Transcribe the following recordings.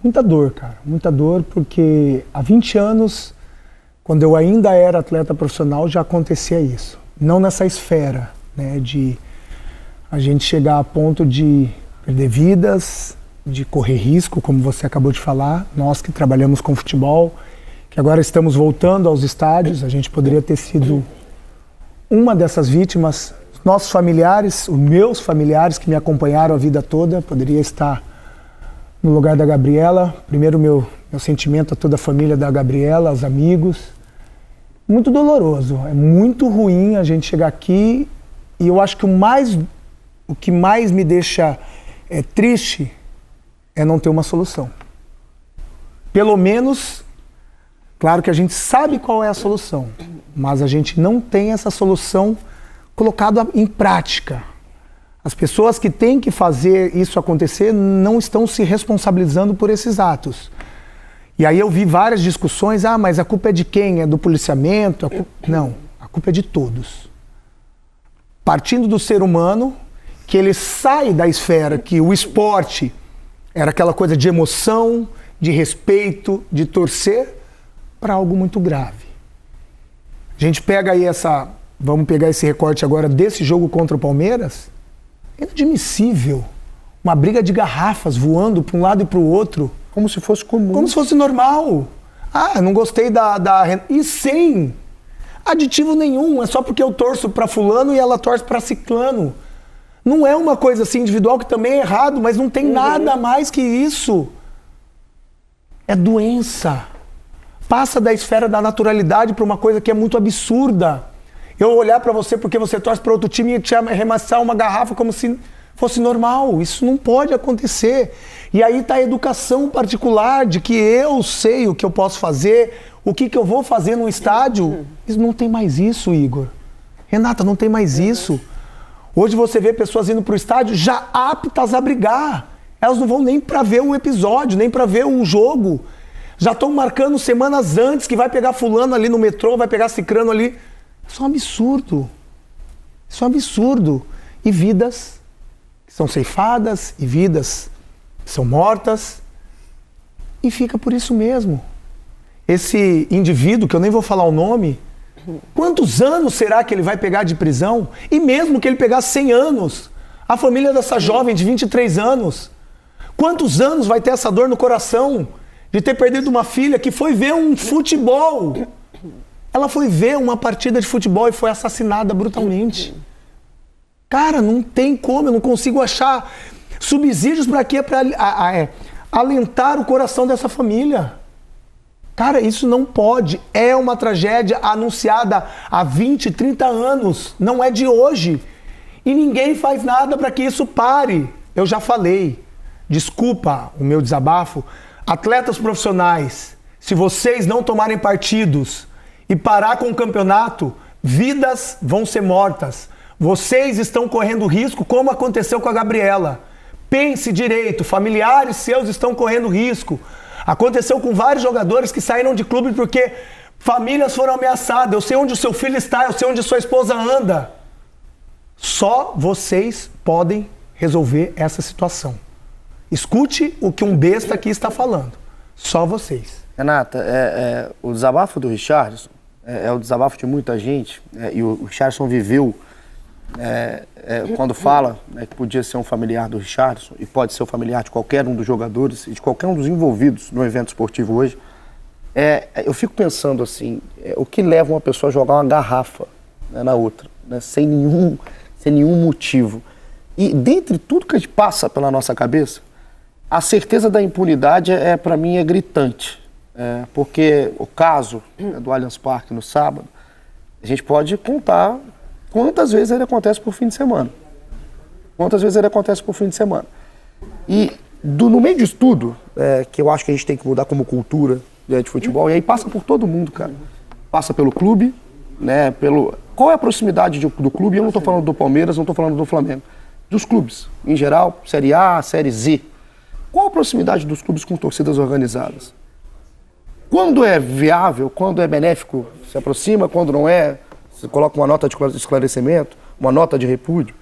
Muita dor, cara. Muita dor, porque há 20 anos, quando eu ainda era atleta profissional, já acontecia isso. Não nessa esfera, né, de a gente chegar a ponto de perder vidas, de correr risco, como você acabou de falar. Nós que trabalhamos com futebol, que agora estamos voltando aos estádios, a gente poderia ter sido uma dessas vítimas. Nossos familiares, os meus familiares que me acompanharam a vida toda, poderia estar no lugar da Gabriela. Primeiro, meu sentimento a toda a família da Gabriela, aos amigos. Muito doloroso, é muito ruim a gente chegar aqui, e eu acho que o que mais me deixa triste é não ter uma solução. Pelo menos, claro que a gente sabe qual é a solução, mas a gente não tem essa solução colocada em prática. As pessoas que têm que fazer isso acontecer não estão se responsabilizando por esses atos. E aí eu vi várias discussões, mas a culpa é de quem? É do policiamento? Não, a culpa é de todos. Partindo do ser humano, que ele sai da esfera que o esporte era aquela coisa de emoção, de respeito, de torcer, para algo muito grave. A gente pega aí vamos pegar esse recorte agora desse jogo contra o Palmeiras. É inadmissível. Uma briga de garrafas voando para um lado e para o outro. Como se fosse comum. Como se fosse normal. Não gostei da... E sem aditivo nenhum. É só porque eu torço para fulano e ela torce para ciclano. Não é uma coisa assim individual, que também é errado, mas não tem nada mais que isso. É doença. Passa da esfera da naturalidade para uma coisa que é muito absurda. Eu olhar para você porque você torce para outro time e te arremessar uma garrafa como se fosse normal. Isso não pode acontecer. E aí está a educação particular de que eu sei o que eu posso fazer, o que eu vou fazer num estádio. Não tem mais isso, Igor. Renata, não tem mais isso. Hoje você vê pessoas indo para o estádio já aptas a brigar. Elas não vão nem para ver o episódio, nem para ver o jogo. Já estão marcando semanas antes que vai pegar fulano ali no metrô, vai pegar cicrano ali. Isso é um absurdo. Isso é um absurdo. E vidas que são ceifadas, e vidas que são mortas. E fica por isso mesmo. Esse indivíduo, que eu nem vou falar o nome, quantos anos será que ele vai pegar de prisão? E mesmo que ele pegasse 100 anos, a família dessa jovem de 23 anos, quantos anos vai ter essa dor no coração de ter perdido uma filha que foi ver um futebol? Ela foi ver uma partida de futebol e foi assassinada brutalmente. Cara, não tem como, eu não consigo achar subsídios para quê? Para alentar o coração dessa família. Cara, isso não pode. É uma tragédia anunciada há 20, 30 anos. Não é de hoje. E ninguém faz nada para que isso pare. Eu já falei. Desculpa o meu desabafo. Atletas profissionais, se vocês não tomarem partidos e parar com o campeonato, vidas vão ser mortas. Vocês estão correndo risco, como aconteceu com a Gabriela. Pense direito, familiares seus estão correndo risco. Aconteceu com vários jogadores que saíram de clube porque famílias foram ameaçadas. Eu sei onde o seu filho está, eu sei onde sua esposa anda. Só vocês podem resolver essa situação. Escute o que um besta aqui está falando. Só vocês. Renata, o desabafo do Richarlison é o desabafo de muita gente, e o Richarlison viveu, quando fala que podia ser um familiar do Richarlison, e pode ser o familiar de qualquer um dos jogadores e de qualquer um dos envolvidos no evento esportivo hoje, eu fico pensando assim, o que leva uma pessoa a jogar uma garrafa na outra, sem nenhum motivo. E dentre tudo que a gente passa pela nossa cabeça, a certeza da impunidade, para mim, é gritante. Porque o caso do Allianz Parque no sábado, a gente pode contar quantas vezes ele acontece por fim de semana. E no meio disso tudo, que eu acho que a gente tem que mudar como cultura de futebol, e aí passa por todo mundo, cara. Passa pelo clube, né? Qual é a proximidade do clube? Eu não estou falando do Palmeiras, não estou falando do Flamengo. Dos clubes, em geral, Série A, Série Z. Qual a proximidade dos clubes com torcidas organizadas? Quando é viável, quando é benéfico, se aproxima, quando não é, você coloca uma nota de esclarecimento, uma nota de repúdio.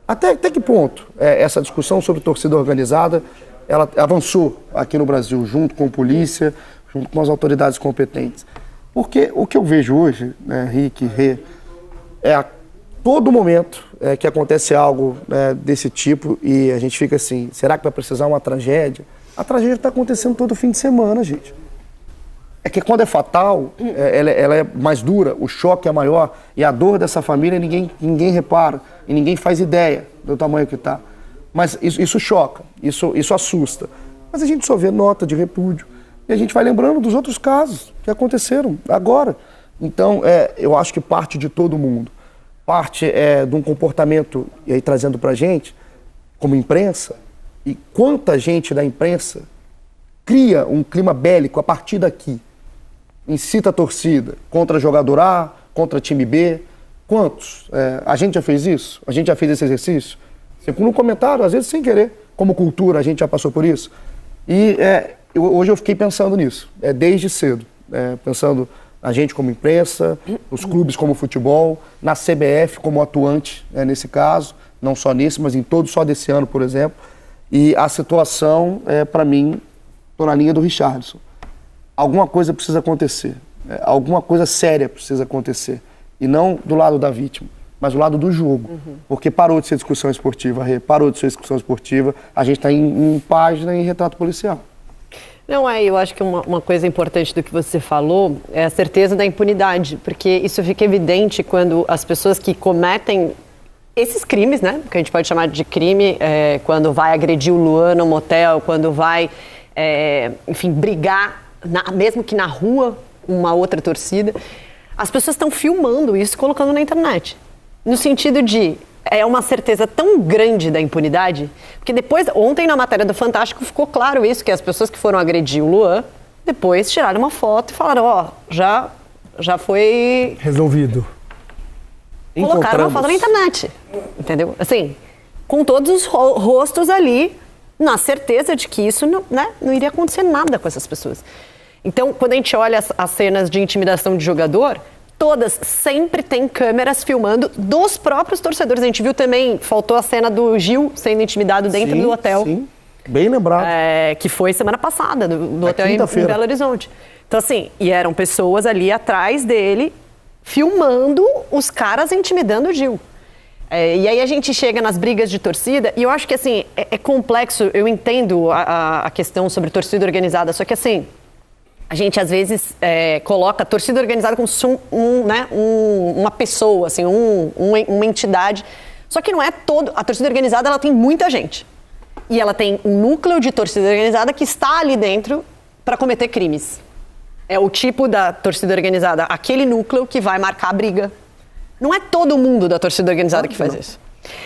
Até que ponto essa discussão sobre torcida organizada ela avançou aqui no Brasil, junto com a polícia, junto com as autoridades competentes. Porque o que eu vejo hoje, né, Rick, Rê, é a todo momento que acontece algo, né, desse tipo e a gente fica assim, será que vai precisar uma tragédia? A tragédia está acontecendo todo fim de semana, gente. É que quando é fatal, ela é mais dura, o choque é maior e a dor dessa família ninguém repara e ninguém faz ideia do tamanho que está. Mas isso choca, isso assusta. Mas a gente só vê nota de repúdio e a gente vai lembrando dos outros casos que aconteceram agora. Então, eu acho que parte de todo mundo, parte de um comportamento, e aí trazendo pra gente, como imprensa, e quanta gente da imprensa cria um clima bélico a partir daqui, incita a torcida contra jogador A, contra time B. Quantos? A gente já fez isso? A gente já fez esse exercício? No comentário, às vezes sem querer, como cultura, a gente já passou por isso. E hoje eu fiquei pensando nisso, desde cedo, pensando na gente como imprensa, nos clubes como futebol, na CBF como atuante, nesse caso, não só nesse, mas em todo só desse ano, por exemplo. E a situação, para mim, estou na linha do Richarlison. Alguma coisa precisa acontecer, alguma coisa séria precisa acontecer, e não do lado da vítima, mas do lado do jogo, porque parou de ser discussão esportiva, parou de ser discussão esportiva, a gente está em página e em retrato policial. Não, eu acho que uma coisa importante do que você falou é a certeza da impunidade, porque isso fica evidente quando as pessoas que cometem esses crimes, né, que a gente pode chamar de crime, quando vai agredir o Luan no motel, quando vai, enfim, brigar, mesmo que na rua, uma outra torcida, as pessoas estão filmando isso e colocando na internet. No sentido de, é uma certeza tão grande da impunidade, porque depois, ontem na matéria do Fantástico ficou claro isso, que as pessoas que foram agredir o Luan, depois tiraram uma foto e falaram, já foi... resolvido. Colocaram uma foto na internet, entendeu? Assim, com todos os rostos ali, na certeza de que isso não iria acontecer nada com essas pessoas. Então, quando a gente olha as cenas de intimidação de jogador, todas sempre tem câmeras filmando dos próprios torcedores. A gente viu também, faltou a cena do Gil sendo intimidado dentro do hotel. Sim, bem lembrado. Que foi semana passada, do hotel em Belo Horizonte. Então, assim, e eram pessoas ali atrás dele, filmando os caras intimidando o Gil. E aí a gente chega nas brigas de torcida, e eu acho que, assim, é complexo, eu entendo a questão sobre torcida organizada, só que, assim, a gente, às vezes, coloca a torcida organizada como uma pessoa, assim, uma entidade. Só que não é todo. A torcida organizada, ela tem muita gente. E ela tem um núcleo de torcida organizada que está ali dentro para cometer crimes. É o tipo da torcida organizada, aquele núcleo que vai marcar a briga. Não é todo mundo da torcida organizada que faz isso.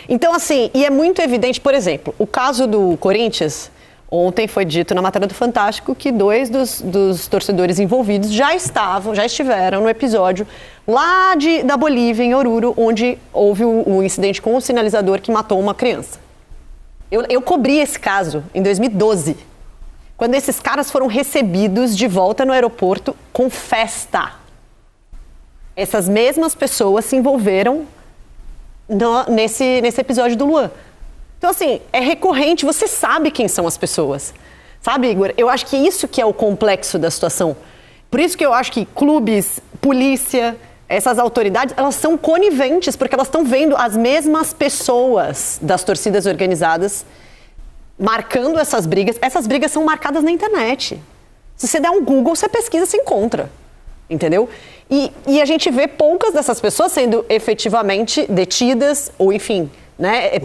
Então, assim, e é muito evidente, por exemplo, o caso do Corinthians... Ontem foi dito na matéria do Fantástico que 2 dos torcedores envolvidos já estiveram no episódio lá da Bolívia, em Oruro, onde houve o incidente com o sinalizador que matou uma criança. Eu cobri esse caso em 2012, quando esses caras foram recebidos de volta no aeroporto com festa. Essas mesmas pessoas se envolveram nesse episódio do Luan. Então, assim, é recorrente, você sabe quem são as pessoas. Sabe, Igor? Eu acho que isso que é o complexo da situação. Por isso que eu acho que clubes, polícia, essas autoridades, elas são coniventes, porque elas estão vendo as mesmas pessoas das torcidas organizadas marcando essas brigas. Essas brigas são marcadas na internet. Se você der um Google, você pesquisa, você encontra. Entendeu? E a gente vê poucas dessas pessoas sendo efetivamente detidas, ou enfim...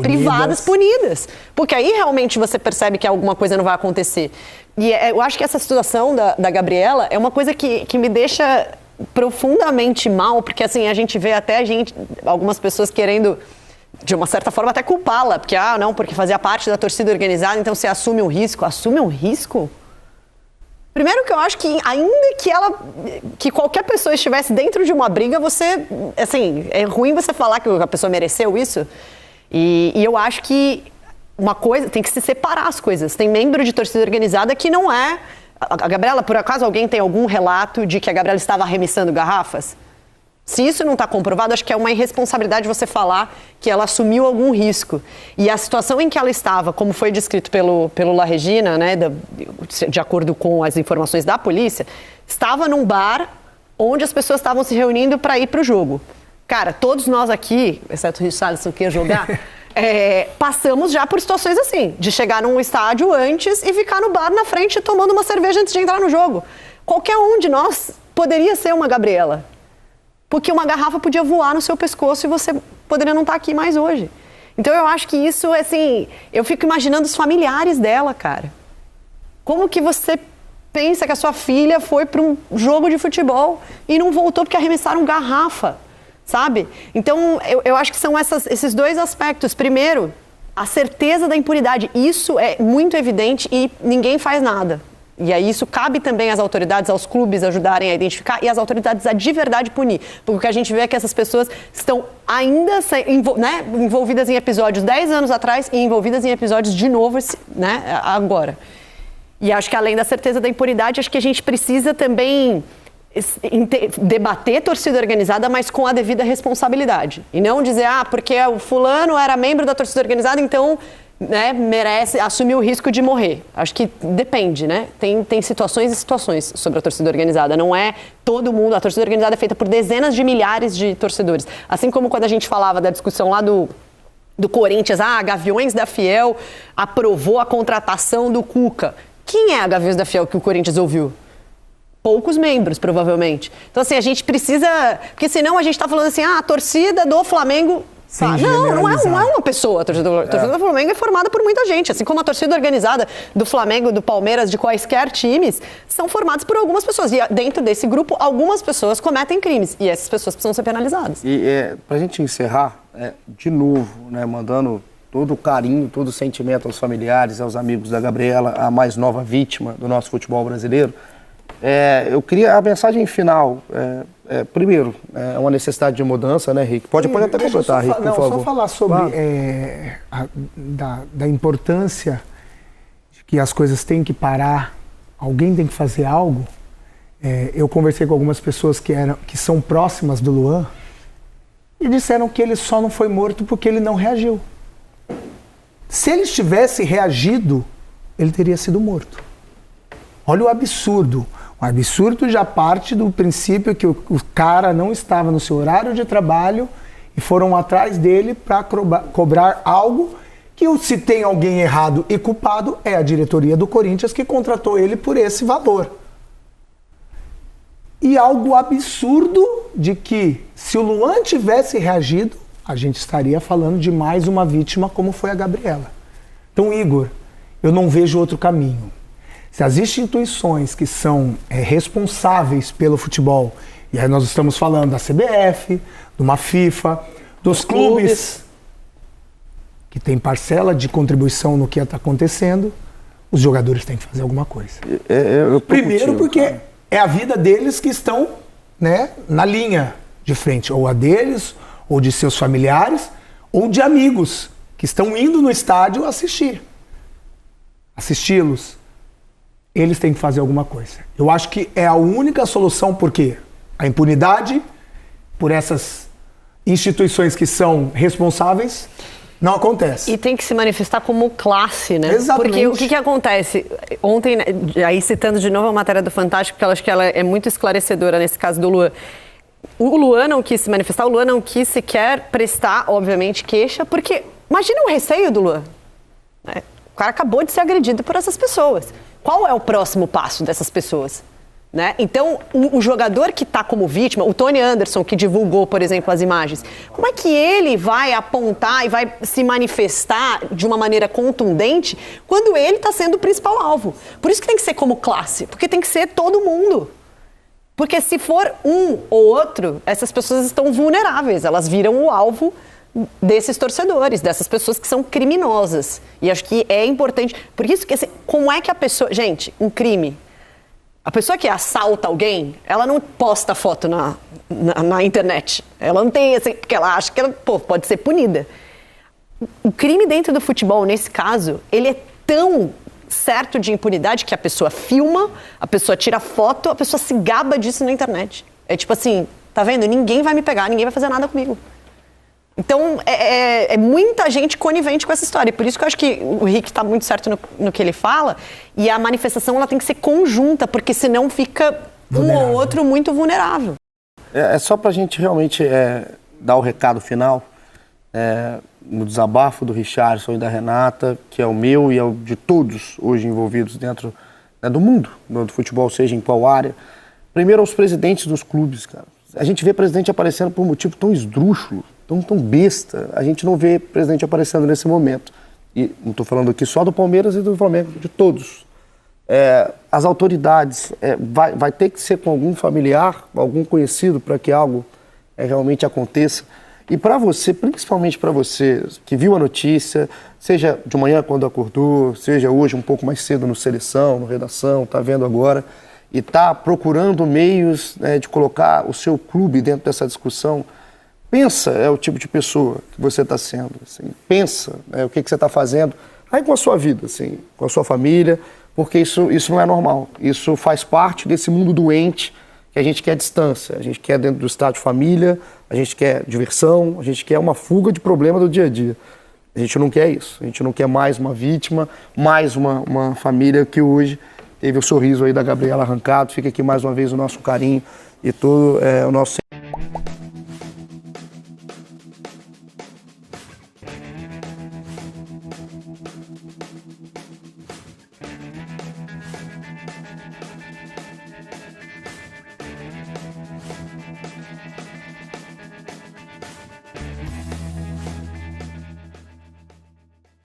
privadas, punidas. Porque aí realmente você percebe que alguma coisa não vai acontecer. E eu acho que essa situação da Gabriela é uma coisa que me deixa profundamente mal, porque assim, a gente vê até algumas pessoas querendo, de uma certa forma, até culpá-la. Porque, porque fazia parte da torcida organizada, então você assume um risco. Assume um risco? Primeiro que eu acho que ainda que qualquer pessoa estivesse dentro de uma briga, você, assim, é ruim você falar que a pessoa mereceu isso. E eu acho que uma coisa, tem que se separar as coisas. Tem membro de torcida organizada que não é... A Gabriela, por acaso alguém tem algum relato de que a Gabriela estava arremessando garrafas? Se isso não está comprovado, acho que é uma irresponsabilidade você falar que ela assumiu algum risco. E a situação em que ela estava, como foi descrito pelo La Regina, né, de acordo com as informações da polícia, estava num bar onde as pessoas estavam se reunindo para ir para o jogo. Cara, todos nós aqui, exceto o Richarlison que ia jogar, passamos já por situações assim, de chegar num estádio antes e ficar no bar na frente tomando uma cerveja antes de entrar no jogo. Qualquer um de nós poderia ser uma Gabriela. Porque uma garrafa podia voar no seu pescoço e você poderia não estar aqui mais hoje. Então eu acho que isso, assim, eu fico imaginando os familiares dela, cara. Como que você pensa que a sua filha foi para um jogo de futebol e não voltou porque arremessaram garrafa, sabe? Então eu acho que são esses dois aspectos. Primeiro, a certeza da impunidade. Isso é muito evidente e ninguém faz nada. E aí isso cabe também às autoridades, aos clubes ajudarem a identificar e às autoridades a de verdade punir. Porque o que a gente vê é que essas pessoas estão ainda envolvidas em episódios 10 anos atrás e envolvidas em episódios de novo, né, agora. E acho que além da certeza da impunidade, acho que a gente precisa também debater torcida organizada, mas com a devida responsabilidade. E não dizer, porque o fulano era membro da torcida organizada, então... né, merece assumir o risco de morrer. Acho que depende, né? Tem situações e situações sobre a torcida organizada. Não é todo mundo. A torcida organizada é feita por dezenas de milhares de torcedores. Assim como quando a gente falava da discussão lá do Corinthians, Gaviões da Fiel aprovou a contratação do Cuca. Quem é a Gaviões da Fiel que o Corinthians ouviu? Poucos membros, provavelmente. Então, assim, a gente precisa... Porque senão a gente está falando assim, a torcida do Flamengo... Não é uma pessoa. A torcida do Flamengo é formada por muita gente. Assim como a torcida organizada do Flamengo, do Palmeiras, de quaisquer times, são formadas por algumas pessoas. E dentro desse grupo, algumas pessoas cometem crimes. E essas pessoas precisam ser penalizadas. E pra gente encerrar, de novo, né, mandando todo o carinho, todo o sentimento aos familiares, aos amigos da Gabriela, a mais nova vítima do nosso futebol brasileiro, eu queria a mensagem final. Primeiro, é uma necessidade de mudança, né, Rick? Pode até completar, Rick, por favor. Só falar sobre da importância de que as coisas têm que parar, alguém tem que fazer algo. Eu conversei com algumas pessoas que são próximas do Luan e disseram que ele só não foi morto porque ele não reagiu. Se ele tivesse reagido, ele teria sido morto. Olha o absurdo. O absurdo já parte do princípio que o cara não estava no seu horário de trabalho e foram atrás dele para cobrar algo que, se tem alguém errado e culpado, é a diretoria do Corinthians que contratou ele por esse valor. E algo absurdo de que, se o Luan tivesse reagido, a gente estaria falando de mais uma vítima como foi a Gabriela. Então, Igor, eu não vejo outro caminho. Se as instituições que são responsáveis pelo futebol, e aí nós estamos falando da CBF, de uma FIFA, dos clubes, que tem parcela de contribuição no que está acontecendo, os jogadores têm que fazer alguma coisa. Primeiro porque é a vida deles que estão, né, na linha de frente, ou a deles, ou de seus familiares, ou de amigos que estão indo no estádio assisti-los. Eles têm que fazer alguma coisa. Eu acho que é a única solução, porque a impunidade por essas instituições que são responsáveis não acontece. E tem que se manifestar como classe, né? Exatamente. Porque o que acontece? Ontem, aí citando de novo a matéria do Fantástico, porque eu acho que ela é muito esclarecedora nesse caso do Luan. O Luan não quis se manifestar, o Luan não quis sequer prestar, obviamente, queixa, porque imagina o receio do Luan. O cara acabou de ser agredido por essas pessoas. Qual é o próximo passo dessas pessoas? Né? Então, o jogador que está como vítima, o Tony Anderson, que divulgou, por exemplo, as imagens, como é que ele vai apontar e vai se manifestar de uma maneira contundente quando ele está sendo o principal alvo? Por isso que tem que ser como classe, porque tem que ser todo mundo. Porque se for um ou outro, essas pessoas estão vulneráveis, elas viram o alvo desses torcedores, dessas pessoas que são criminosas. E acho que é importante. Por isso que, assim, como é que a pessoa... Gente, um crime... A pessoa que assalta alguém, ela não posta foto na internet. Ela não tem, assim, porque ela acha que ela pode ser punida. O crime dentro do futebol, nesse caso, ele é tão certo de impunidade que a pessoa filma, a pessoa tira foto, a pessoa se gaba disso na internet. É tipo assim, Tá vendo? Ninguém vai me pegar, ninguém vai fazer nada comigo. Então, é muita gente conivente com essa história. E por isso que eu acho que o Rick está muito certo no que ele fala. E a manifestação ela tem que ser conjunta, porque senão fica um ou outro muito vulnerável. É só para a gente realmente dar o recado final, no desabafo do Richarlison e da Renata, que é o meu e é o de todos hoje envolvidos dentro do mundo do futebol, seja em qual área. Primeiro aos presidentes dos clubes, cara. A gente vê presidente aparecendo por um motivo tão esdrúxulo, tão besta. A gente não vê presidente aparecendo nesse momento. E não estou falando aqui só do Palmeiras e do Flamengo, de todos. As autoridades, vai ter que ser com algum familiar, algum conhecido, para que algo realmente aconteça. E para você, principalmente para você, que viu a notícia, seja de manhã quando acordou, seja hoje um pouco mais cedo no Seleção, no Redação, está vendo agora, e está procurando meios de colocar o seu clube dentro dessa discussão, pensa o tipo de pessoa que você está sendo, assim, pensa o que você está fazendo aí com a sua vida, assim, com a sua família, porque isso não é normal, isso faz parte desse mundo doente que a gente quer distância, a gente quer dentro do estádio família, a gente quer diversão, a gente quer uma fuga de problema do dia a dia. A gente não quer isso, a gente não quer mais uma vítima, mais uma família que hoje teve o sorriso aí da Gabriela arrancado. Fica aqui mais uma vez o nosso carinho e todo o nosso